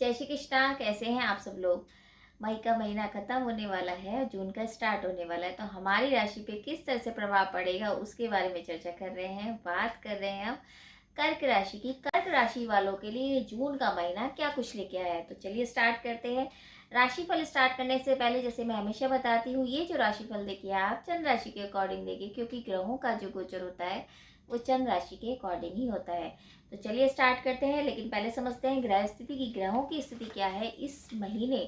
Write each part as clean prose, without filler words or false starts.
जय श्री कृष्णा। कैसे हैं आप सब लोग। मई का महीना खत्म होने वाला है, जून का स्टार्ट होने वाला है, तो हमारी राशि पे किस तरह से प्रभाव पड़ेगा उसके बारे में चर्चा कर रहे हैं। बात कर रहे हैं अब कर्क राशि की। कर्क राशि वालों के लिए जून का महीना क्या कुछ लेके आया है, तो चलिए स्टार्ट करते हैं। राशिफल स्टार्ट करने से पहले जैसे मैं हमेशा बताती हूँ, ये जो राशिफल देखिए आप चंद्र राशि के अकॉर्डिंग देखिए, क्योंकि ग्रहों का जो गोचर होता है वो चंद्र राशि के अकॉर्डिंग ही होता है। तो चलिए स्टार्ट करते हैं, लेकिन पहले समझते हैं ग्रह स्थिति की, ग्रहों की स्थिति क्या है। इस महीने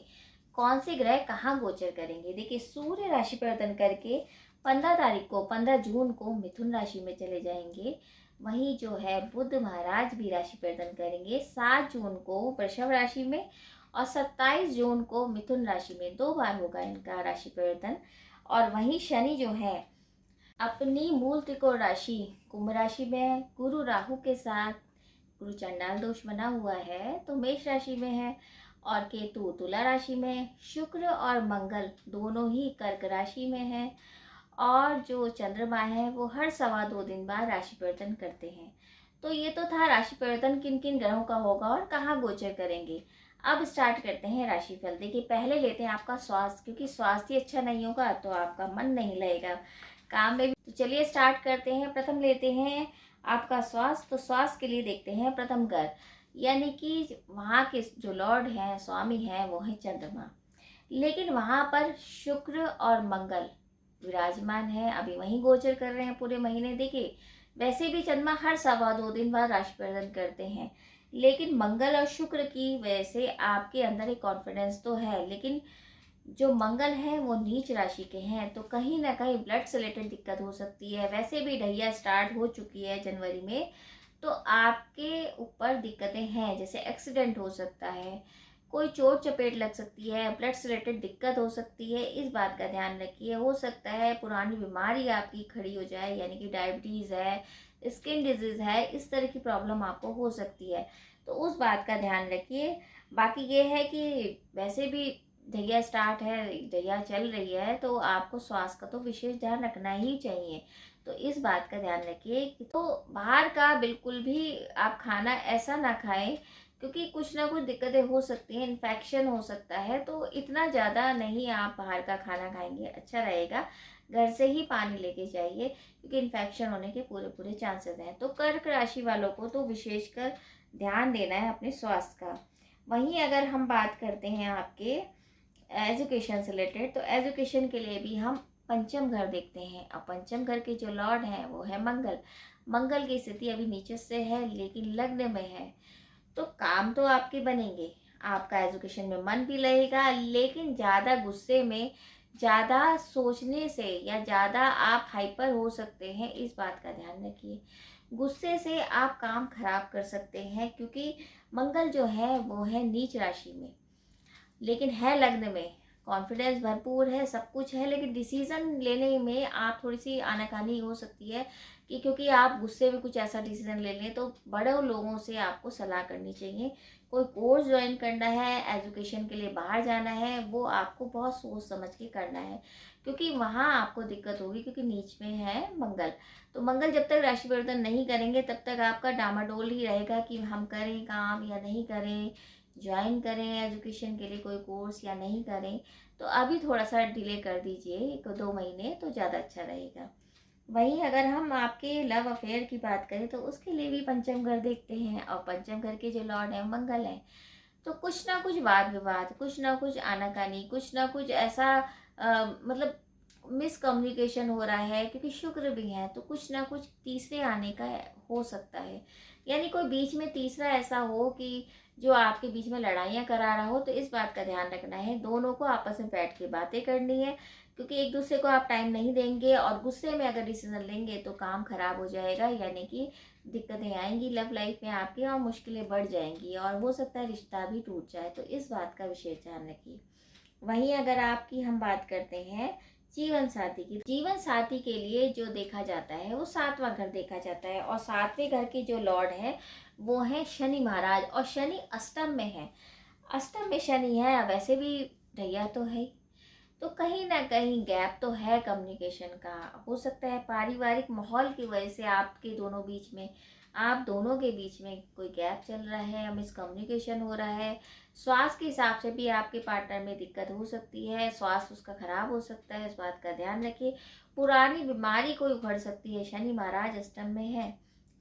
कौन से ग्रह कहाँ गोचर करेंगे। देखिए सूर्य राशि परिवर्तन करके 15 तारीख को 15 जून को मिथुन राशि में चले जाएंगे। वहीं जो है बुध महाराज भी राशि परिवर्तन करेंगे 7 जून को वृषभ राशि में और 27 जून को मिथुन राशि में। 2 बार होगा इनका राशि परिवर्तन। और वहीं शनि जो है अपनी मूल त्रिकोण राशि कुंभ राशि में गुरु राहु के साथ, गुरु चंडाल दोष बना हुआ है तो मेष राशि में है, और केतु तुला राशि में, शुक्र और मंगल दोनों ही कर्क राशि में है, और जो चंद्रमा है वो हर 2.25 दिन बाद राशि परिवर्तन करते हैं। तो ये तो था राशि परिवर्तन किन किन ग्रहों का होगा और कहाँ गोचर करेंगे। अब स्टार्ट करते हैं राशिफल। देखिए पहले लेते हैं आपका स्वास्थ्य, क्योंकि स्वास्थ्य अच्छा नहीं होगा तो आपका मन नहीं लगेगा काम में भी। तो चलिए स्टार्ट करते हैं। प्रथम लेते हैं आपका स्वास्थ्य। तो स्वास्थ्य के लिए देखते हैं प्रथम घर, यानी कि वहाँ के जो लॉर्ड हैं, स्वामी हैं, वो है चंद्रमा। लेकिन वहाँ पर शुक्र और मंगल विराजमान है, अभी वहीं गोचर कर रहे हैं पूरे महीने। देखिए वैसे भी चंद्रमा हर 2.25 दिन बाद राशि परिवर्तन करते हैं, लेकिन मंगल और शुक्र की वजह से आपके अंदर एक कॉन्फिडेंस तो है, लेकिन जो मंगल है वो नीच राशि के हैं, तो कहीं ना कहीं ब्लड से रिलेटेड दिक्कत हो सकती है। वैसे भी ढैया स्टार्ट हो चुकी है जनवरी में, तो आपके ऊपर दिक्कतें हैं, जैसे एक्सीडेंट हो सकता है, कोई चोट चपेट लग सकती है, ब्लड से रिलेटेड दिक्कत हो सकती है। इस बात का ध्यान रखिए। हो सकता है पुरानी बीमारी आपकी खड़ी हो जाए, यानी कि डायबिटीज़ है, स्किन डिजीज़ है, इस तरह की प्रॉब्लम आपको हो सकती है, तो उस बात का ध्यान रखिए। बाकी ये है कि वैसे भी दैया स्टार्ट है, दैया चल रही है, तो आपको स्वास्थ्य का तो विशेष ध्यान रखना ही चाहिए। तो इस बात का ध्यान रखिए कि तो बाहर का बिल्कुल भी आप खाना ऐसा ना खाएं, क्योंकि कुछ ना कुछ दिक्कतें हो सकती हैं, इन्फेक्शन हो सकता है। तो इतना ज़्यादा नहीं आप बाहर का खाना खाएंगे, अच्छा रहेगा। घर से ही पानी लेके जाइए, क्योंकि इन्फेक्शन होने के पूरे पूरे चांसेस हैं। तो कर्क राशि वालों को तो विशेषकर ध्यान देना है अपने स्वास्थ्य का। वहीं अगर हम बात करते हैं आपके एजुकेशन से रिलेटेड, तो एजुकेशन के लिए भी हम पंचम घर देखते हैं। अब पंचम घर के जो लॉर्ड हैं वो है मंगल। मंगल की स्थिति अभी नीचे से है, लेकिन लग्न में है, तो काम तो आपके बनेंगे, आपका एजुकेशन में मन भी लगेगा, लेकिन ज़्यादा गुस्से में, ज़्यादा सोचने से या ज़्यादा आप हाइपर हो सकते हैं, इस बात का ध्यान रखिए। गुस्से से आप काम खराब कर सकते हैं, क्योंकि मंगल जो है वो है नीच राशि में, लेकिन है लग्न में। कॉन्फिडेंस भरपूर है, सब कुछ है, लेकिन डिसीजन लेने में आप थोड़ी सी आनाकानी हो सकती है, कि क्योंकि आप गुस्से में कुछ ऐसा डिसीजन ले लें। तो बड़े लोगों से आपको सलाह करनी चाहिए। कोई कोर्स ज्वाइन करना है, एजुकेशन के लिए बाहर जाना है, वो आपको बहुत सोच समझ के करना है, क्योंकि वहाँ आपको दिक्कत होगी, क्योंकि नीच में है मंगल। तो मंगल जब तक राशि परिवर्तन नहीं करेंगे तब तक आपका डामाडोल ही रहेगा कि हम करें काम या नहीं करें, ज्वाइन करें एजुकेशन के लिए कोई कोर्स या नहीं करें। तो अभी थोड़ा सा डिले कर दीजिए, 1-2 महीने, तो ज़्यादा अच्छा रहेगा। वहीं अगर हम आपके लव अफेयर की बात करें, तो उसके लिए भी पंचम घर देखते हैं, और पंचम घर के जो लॉर्ड हैं मंगल हैं। तो कुछ ना कुछ वाद विवाद, कुछ ना कुछ आनाकानी, कुछ ना कुछ ऐसा मतलब मिसकम्युनिकेशन हो रहा है, क्योंकि शुक्र भी है, तो कुछ ना कुछ तीसरे आने का हो सकता है। यानी कोई बीच में तीसरा ऐसा हो कि जो आपके बीच में लड़ाइयाँ करा रहा हो। तो इस बात का ध्यान रखना है, दोनों को आपस में बैठ के बातें करनी है, क्योंकि एक दूसरे को आप टाइम नहीं देंगे और गुस्से में अगर डिसीजन लेंगे तो काम खराब हो जाएगा, यानी कि दिक्कतें आएंगी लव लाइफ में आपकी, और मुश्किलें बढ़ जाएंगी, और हो सकता है रिश्ता भी टूट जाए। तो इस बात का विशेष ध्यान रखिए। वहीं अगर आपकी हम बात करते हैं जीवन साथी की, जीवन साथी के लिए जो देखा जाता है वो 7वां घर देखा जाता है, और 7वें घर के जो लॉर्ड है वो है शनि महाराज, और शनि अष्टम में है। अष्टम में शनि है, वैसे भी ढैया तो है ही, तो कहीं ना कहीं गैप तो है कम्युनिकेशन का। हो सकता है पारिवारिक माहौल की वजह से आपके दोनों बीच में आप दोनों के बीच में कोई गैप चल रहा है, मिसकम्युनिकेशन हो रहा है। स्वास्थ्य के हिसाब से भी आपके पार्टनर में दिक्कत हो सकती है, स्वास्थ्य उसका खराब हो सकता है, इस बात का ध्यान रखिए। पुरानी बीमारी कोई उभर सकती है, शनि महाराज अष्टम में है,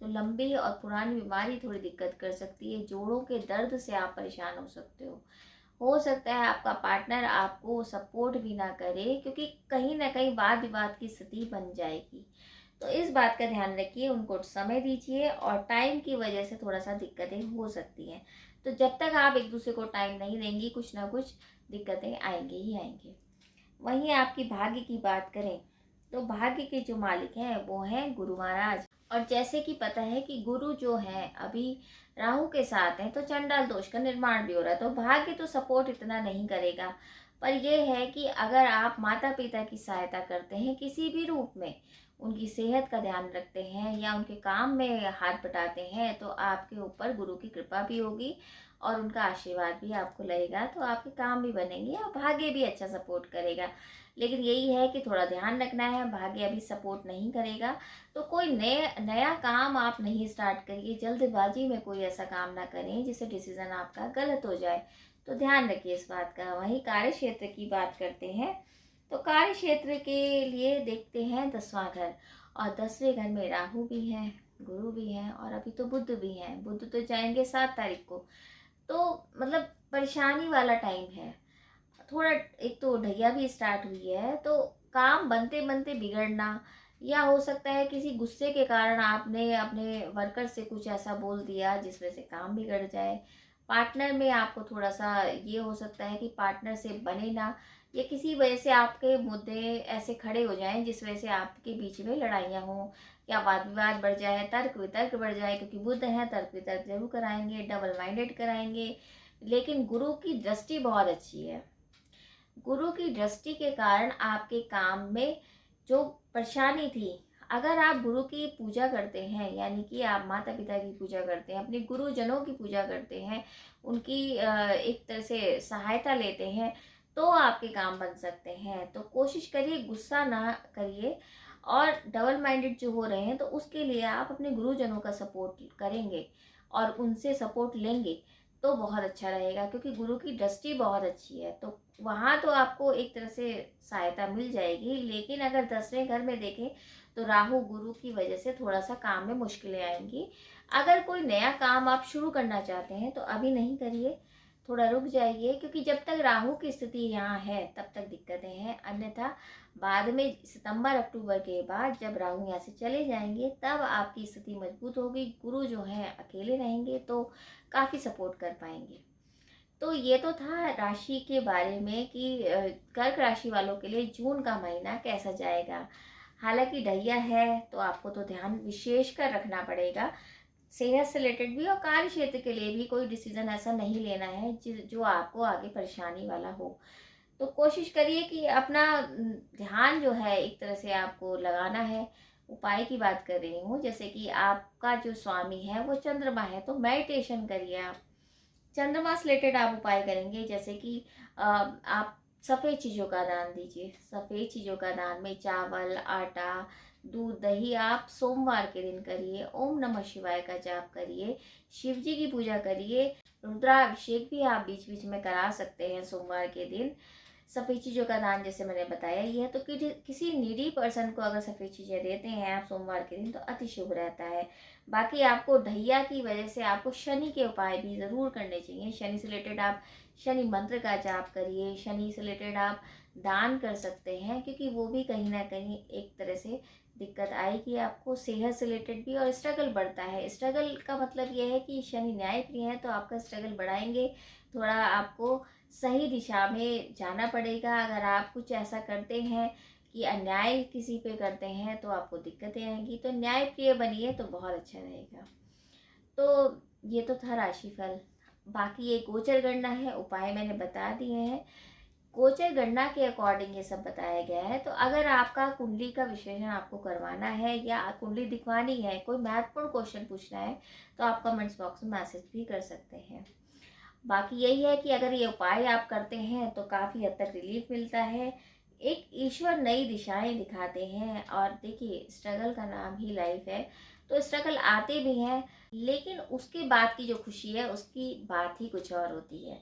तो लंबी और पुरानी बीमारी थोड़ी दिक्कत कर सकती है। जोड़ों के दर्द से आप परेशान हो सकते हो सकता है आपका पार्टनर आपको सपोर्ट भी ना करे, क्योंकि कहीं ना कहीं वाद विवाद की स्थिति बन जाएगी। तो इस बात का ध्यान रखिए, उनको समय दीजिए, और टाइम की वजह से थोड़ा सा दिक्कतें हो सकती हैं। तो जब तक आप एक दूसरे को टाइम नहीं देंगी, कुछ ना कुछ दिक्कतें आएंगी ही आएंगी। वहीं आपकी भाग्य की बात करें, तो भाग्य के जो मालिक हैं वो हैं गुरु महाराज। और जैसे कि पता है कि गुरु जो है अभी राहु के साथ हैं, तो चंडाल दोष का निर्माण भी हो रहा है, तो भाग्य तो सपोर्ट इतना नहीं करेगा। पर यह है कि अगर आप माता पिता की सहायता करते हैं किसी भी रूप में, उनकी सेहत का ध्यान रखते हैं या उनके काम में हाथ बटाते हैं, तो आपके ऊपर गुरु की कृपा भी होगी और उनका आशीर्वाद भी आपको लगेगा, तो आपके काम भी बनेंगे और भाग्य भी अच्छा सपोर्ट करेगा। लेकिन यही है कि थोड़ा ध्यान रखना है, भाग्य अभी सपोर्ट नहीं करेगा। तो कोई नया काम आप नहीं स्टार्ट करिए, जल्दबाजी में कोई ऐसा काम ना करें जिससे डिसीजन आपका गलत हो जाए, तो ध्यान रखिए इस बात का। वहीं कार्य क्षेत्र की बात करते हैं, तो कार्य क्षेत्र के लिए देखते हैं 10वां घर, और 10वें घर में राहु भी है, गुरु भी है, और अभी तो बुध भी है। बुध तो जाएंगे 7 तारीख को, तो मतलब परेशानी वाला टाइम है थोड़ा। एक तो ढैया भी स्टार्ट हुई है, तो काम बनते बनते बिगड़ना, या हो सकता है किसी गुस्से के कारण आपने अपने वर्कर से कुछ ऐसा बोल दिया जिस वजह से काम बिगड़ जाए। पार्टनर में आपको थोड़ा सा ये हो सकता है कि पार्टनर से बने ना, या किसी वजह से आपके मुद्दे ऐसे खड़े हो जाएं जिस वजह से आपके बीच में लड़ाइयाँ हों, या वाद विवाद बढ़ जाए, तर्क वितर्क बढ़ जाए, क्योंकि बुध है, तर्क वितर्क जरूर कराएंगे, डबल माइंडेड कराएंगे। लेकिन गुरु की दृष्टि बहुत अच्छी है, गुरु की दृष्टि के कारण आपके काम में जो परेशानी थी, अगर आप गुरु की पूजा करते हैं, यानी कि आप माता पिता की पूजा करते हैं, अपने गुरुजनों की पूजा करते हैं, उनकी एक तरह से सहायता लेते हैं, तो आपके काम बन सकते हैं। तो कोशिश करिए गुस्सा ना करिए, और डबल माइंडेड जो हो रहे हैं तो उसके लिए आप अपने गुरुजनों का सपोर्ट करेंगे और उनसे सपोर्ट लेंगे, तो बहुत अच्छा रहेगा, क्योंकि गुरु की दृष्टि बहुत अच्छी है, तो वहाँ तो आपको एक तरह से सहायता मिल जाएगी। लेकिन अगर 10वें घर में देखें, तो राहु गुरु की वजह से थोड़ा सा काम में मुश्किलें आएंगी। अगर कोई नया काम आप शुरू करना चाहते हैं तो अभी नहीं करिए, थोड़ा रुक जाइए, क्योंकि जब तक राहु की स्थिति यहाँ है तब तक दिक्कतें हैं। अन्यथा बाद में सितंबर अक्टूबर के बाद जब राहु यहाँ से चले जाएंगे, तब आपकी स्थिति मजबूत होगी, गुरु जो है अकेले रहेंगे तो काफ़ी सपोर्ट कर पाएंगे। तो ये तो था राशि के बारे में कि कर्क राशि वालों के लिए जून का महीना कैसा जाएगा। हालांकि ढैया है, तो आपको तो ध्यान विशेष कर रखना पड़ेगा, सेहत से रिलेटेड भी, और कार्य क्षेत्र के लिए भी कोई डिसीजन ऐसा नहीं लेना है जो आपको आगे परेशानी वाला हो। तो कोशिश करिए कि अपना ध्यान जो है एक तरह से आपको लगाना है। उपाय की बात कर रही हूँ, जैसे कि आपका जो स्वामी है वो चंद्रमा है, तो मेडिटेशन करिए आप। चंद्रमा से रिलेटेड आप उपाय करेंगे, जैसे कि आप सफ़ेद चीज़ों का दान दीजिए। सफ़ेद चीज़ों का दान में चावल, आटा, दूध, दही आप सोमवार के दिन करिए। ओम नमः शिवाय का जाप करिए, शिव जी की पूजा करिए। रुद्राभिषेक भी आप बीच बीच में करा सकते हैं सोमवार के दिन। सफ़ेद चीज़ों का दान जैसे मैंने बताया ही है, तो किसी नीडी पर्सन को अगर सफ़ेद चीज़ें देते हैं आप सोमवार के दिन, तो अति शुभ रहता है। बाकी आपको ढैया की वजह से आपको शनि के उपाय भी ज़रूर करने चाहिए। शनि से रिलेटेड आप शनि मंत्र का जाप करिए, शनि से रिलेटेड आप दान कर सकते हैं, क्योंकि वो भी कहीं ना कहीं एक तरह से दिक्कत आएगी आपको। सेहत से रिलेटेड भी, और स्ट्रगल बढ़ता है। स्ट्रगल का मतलब ये है कि शनि न्यायप्रिय है, तो आपका स्ट्रगल बढ़ाएंगे। थोड़ा आपको सही दिशा में जाना पड़ेगा। अगर आप कुछ ऐसा करते हैं कि अन्याय किसी पे करते हैं, तो आपको दिक्कतें आएंगी। तो न्यायप्रिय बनिए तो बहुत अच्छा रहेगा। तो ये तो था राशिफल। बाकी ये गोचर गणना है, उपाय मैंने बता दिए हैं। गोचर गणना के अकॉर्डिंग ये सब बताया गया है। तो अगर आपका कुंडली का विश्लेषण आपको करवाना है या कुंडली दिखवानी है, कोई महत्वपूर्ण क्वेश्चन पूछना है, तो आप कमेंट्स बॉक्स में मैसेज भी कर सकते हैं। बाकी यही है कि अगर ये उपाय आप करते हैं तो काफ़ी हद तक रिलीफ मिलता है। एक ईश्वर नई दिशाएं दिखाते हैं, और देखिए स्ट्रगल का नाम ही लाइफ है। तो स्ट्रगल आते भी हैं, लेकिन उसके बाद की जो खुशी है उसकी बात ही कुछ और होती है।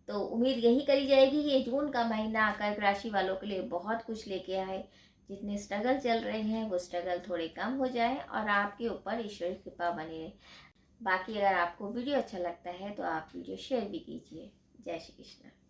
तो उम्मीद यही करी जाएगी कि ये जून का महीना कर्क राशि वालों के लिए बहुत कुछ लेके आए। जितने स्ट्रगल चल रहे हैं वो स्ट्रगल थोड़े कम हो जाए और आपके ऊपर ईश्वर की कृपा बनी रहे। बाकी अगर आपको वीडियो अच्छा लगता है तो आप वीडियो शेयर भी कीजिए। जय श्री कृष्ण।